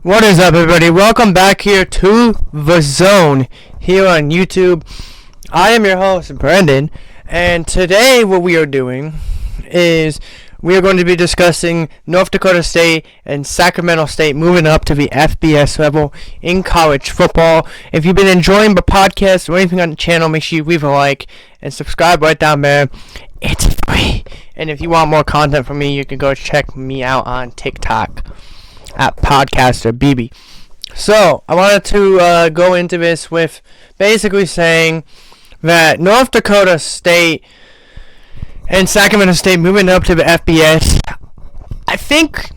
What is up, everybody? Welcome back here to The Zone here on YouTube. I am your host, Brendan, and today what we are doing is we are going to be discussing North Dakota State and Sacramento State moving up to the FBS level in college football. If you've been enjoying the podcast or anything on the channel, make sure you leave a like and subscribe right down there. It's free. And if you want more content from me, you can go check me out on TikTok at Podcaster BB. So, I wanted to go into this with basically saying that North Dakota State and Sacramento State moving up to the FBS, I think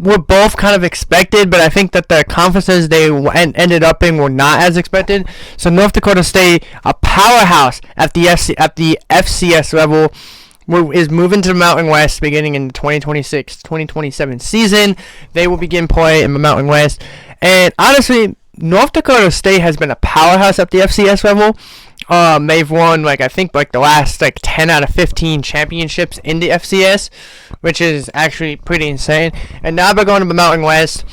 were both kind of expected, but I think that the conferences they ended up in were not as expected. So North Dakota State, a powerhouse at the FCS level, is moving to the Mountain West beginning in the 2026-2027 season. They will begin play in the Mountain West. And honestly, North Dakota State has been a powerhouse at the FCS level. They've won, I think the last 10 out of 15 championships in the FCS, which is actually pretty insane. And now they're going to the Mountain West.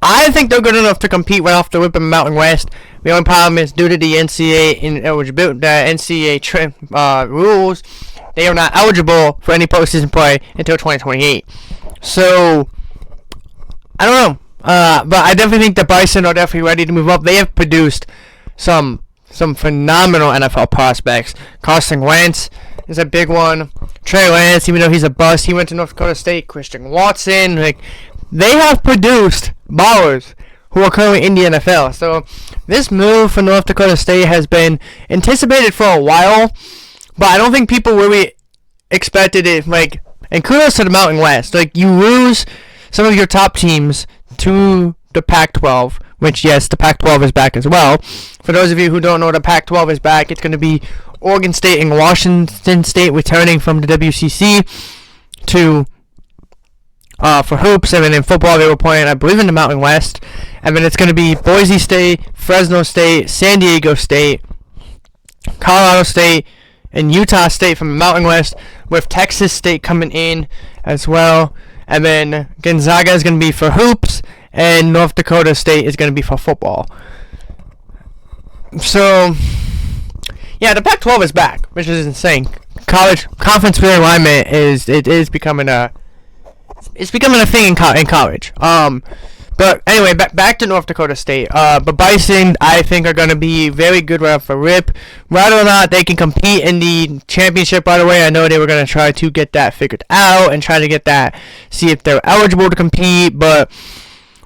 I think they're good enough to compete right off the rip in the Mountain West. The only problem is due to the NCAA rules, they are not eligible for any postseason play until 2028. So, I don't know. But I definitely think the Bison are definitely ready to move up. They have produced some phenomenal NFL prospects. Carson Wentz is a big one. Trey Lance, even though he's a bust, he went to North Dakota State. Christian Watson, they have produced ballers who are currently in the NFL. So this move for North Dakota State has been anticipated for a while, but I don't think people really expected it. And kudos to the Mountain West. You lose some of your top teams to the Pac-12, which, yes, the Pac-12 is back as well. For those of you who don't know, the Pac-12 is back. It's going to be Oregon State and Washington State returning from the WCC for hoops, and then in football they were playing, I believe, in the Mountain West. And then it's going to be Boise State, Fresno State, San Diego State, Colorado State, and Utah State from the Mountain West, with Texas State coming in as well. And then Gonzaga is going to be for hoops, and North Dakota State is going to be for football. So, yeah, the Pac-12 is back, which is insane. College conference realignment is becoming a thing in college. But anyway, back to North Dakota State. But Bison, I think, are going to be very good right off the rip. Whether or not they can compete in the championship right away, I know they were going to try to get that figured out and try to get that, see if they're eligible to compete. But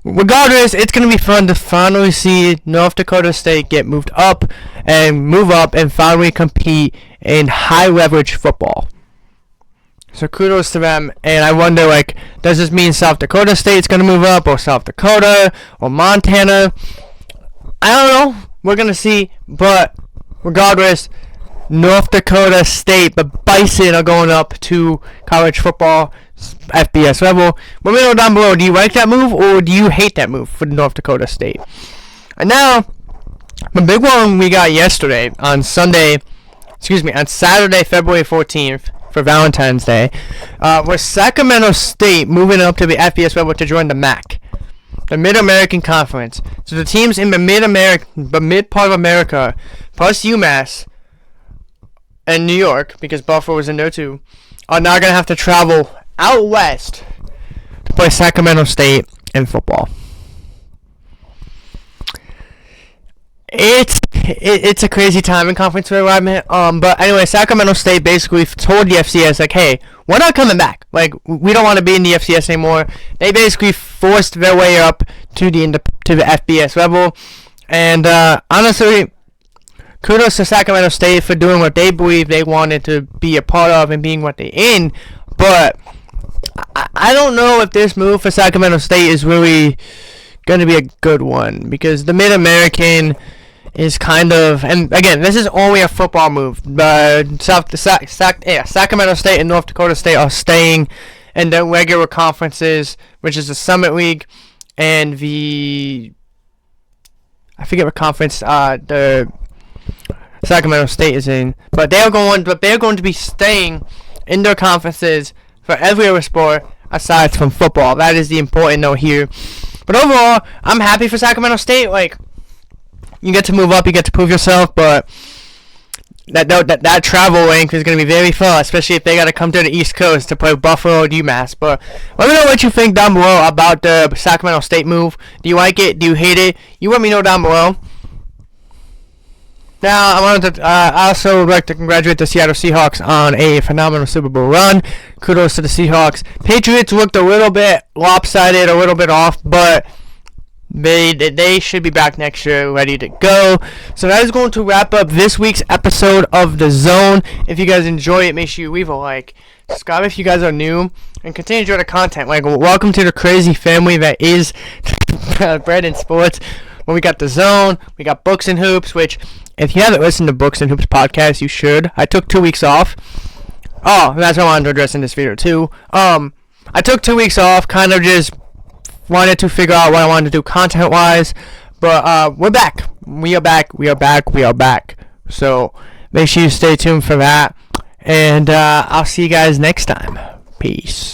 regardless, it's going to be fun to finally see North Dakota State move up and finally compete in high leverage football. So kudos to them, and I wonder, does this mean South Dakota State's going to move up, or South Dakota, or Montana? I don't know. We're going to see, but regardless, North Dakota State, the Bison, are going up to college football FBS level. Let me know down below, do you like that move, or do you hate that move for North Dakota State? And now, the big one we got yesterday, on Saturday, February 14th, for Valentine's Day, was Sacramento State moving up to the FBS level to join the MAC, the Mid-American Conference. So the teams in the mid part of America, plus UMass and New York, because Buffalo was in there too, are now going to have to travel out west to play Sacramento State in football. It's a crazy time in conference realignment. But anyway, Sacramento State basically told the FCS, hey, we're not coming back. We don't want to be in the FCS anymore. They basically forced their way up to the FBS level. And honestly, kudos to Sacramento State for doing what they believe they wanted to be a part of and being what they're in. But I don't know if this move for Sacramento State is really going to be a good one, because the Mid-American is kind of, and again, this is only a football move. Sacramento State and North Dakota State are staying in their regular conferences, which is the Summit League and I forget what conference the Sacramento State is in, but they're going to be staying in their conferences for every other sport aside from football. That is the important note here. But overall, I'm happy for Sacramento State. Like, you get to move up, you get to prove yourself, but that travel length is going to be very far, especially if they got to come to the East Coast to play Buffalo or UMass. But let me know what you think down below about the Sacramento State move. Do you like it? Do you hate it? You let me know down below. Now, I also would like to congratulate the Seattle Seahawks on a phenomenal Super Bowl run. Kudos to the Seahawks. Patriots looked a little bit lopsided, a little bit off, but they should be back next year ready to go. So that is going to wrap up this week's episode of The Zone. If you guys enjoy it, make sure you leave a like. Subscribe if you guys are new. And continue to enjoy the content. Like, welcome to the crazy family that is Bread and Sports. Well, we got The Zone. We got Books and Hoops, which, if you haven't listened to Books and Hoops podcast, you should. I took 2 weeks off. Oh, that's what I wanted to address in this video, too. I took 2 weeks off, kind of just wanted to figure out what I wanted to do content-wise. But we're back. We are back. We are back. We are back. So make sure you stay tuned for that. And I'll see you guys next time. Peace.